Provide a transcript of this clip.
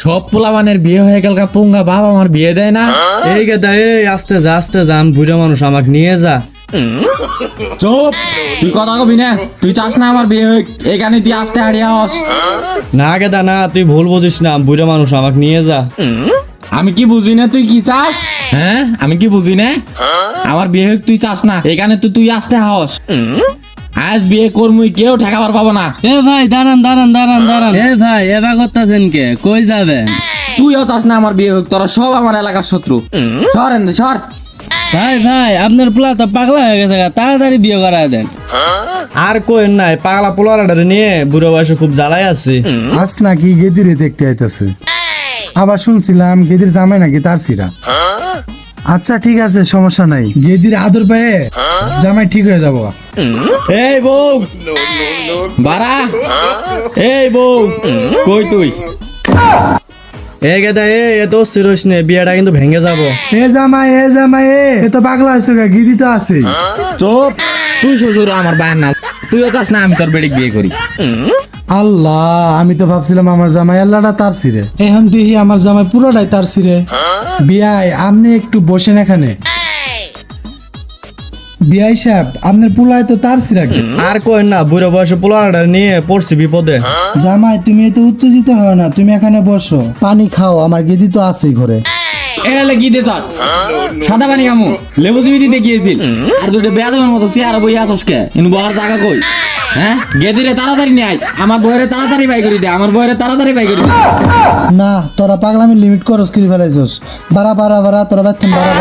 সব পোলাবানের বিয়ে হয়ে গেল পুঙ্গা বাবা আমার বিয়ে দেয় না। এই গেদা এই আস্তে যা আমি বুড়া মানুষ, আমাকে নিয়ে যা। চুপ, তুই কথা কবি না। তুই চাস না আমার বিয়ে হোক, এখানে তুই আসতে হারিয়ে হস। না গেদা না, তুই ভুল বুঝিস না, আমি বুড়া মানুষ, আমাকে নিয়ে যা। আমি কি বুঝি না তুই কি চাস? হ্যাঁ আমি কি বুঝি না? আমার বিয়ে হোক তুই চাস না, এখানে তো তুই আসতে হস। আজ বিয়ে করমুই, কেউ ঠেকাবার পাবো না। এ ভাই দাঁড়ান। এ ভাই এবার করতেছেন কে, কই যাবেন? তুইও চাস না আমার বিয়ে হোক, তোরা সব আমার এলাকার শত্রু। সর এনদে সর। ভাই আপনার পোলা তো পাগলা হয়ে গেছে, তাড়াতাড়ি বিয়ে করায় দেন। আর কোয়েন নাই, পাগলা পোলারাডারে নিয়ে বুড়ো বয়সে খুব জ্বালাই আছে। আজ নাকি গেদিরে দেখতে আইতাছে, আবার শুনছিলাম গেদির জামাই নাকি তার সিরা। আচ্ছা ঠিক আছে, সমস্যা নাই, গেদির আদর পেয়ে জামাই ঠিক হয়ে যাবো। এই বউ বাড়া, এই বউ কই তুই? এই গেদা এ দোস্তি রইস নে, বিয়েটা কিন্তু ভেঙে যাবো। এ জামাই এ তো পাগলা হয়েছে, গিদি তো আছে। চুপ, তুই শ্বশুর আমার বায়ান না। তুইও চাস না আমি তোর বেড়িক বিয়ে করি। আল্লাহ, আমি তো ভাবছিলাম আমার জামাই আল্লাহটা তার সিরে, এখন দেখি আমার জামাই পুরোটাই তার সিরে। বিয়াই আপনি একটু বসেন এখানে। বিয়াই সাহেব, আপনার পুলায় তো তার সিরা। আর কোয়েন না, বুড়ো বয়সে পোলারাডারে নিয়ে পড়ছি বিপদে। জামাই তুমি এত উত্তেজিত হয় না, তুমি এখানে বসো, পানি খাও, আমার গেদি তো আছেই ঘরে। এলে কি দে তোর সাদা পানি কামু লেবু চিবি দিতে গিয়েছিল, আর দুটো বেয়াদমের মতো চেয়ার বই আসস কে? কিন্তু বহার জায়গা কই? হ্যাঁ গেদিরে তাড়াতাড়ি নিয়ে আয়, আমার বইরে তাড়াতাড়ি বাই করে দে, আমার বইরে তাড়াতাড়ি বাই করে দে। না তোরা পাগলামি লিমিট করস, করে ফেলাইছস। বাড়া তোরা ব্যর্থ বাড়া।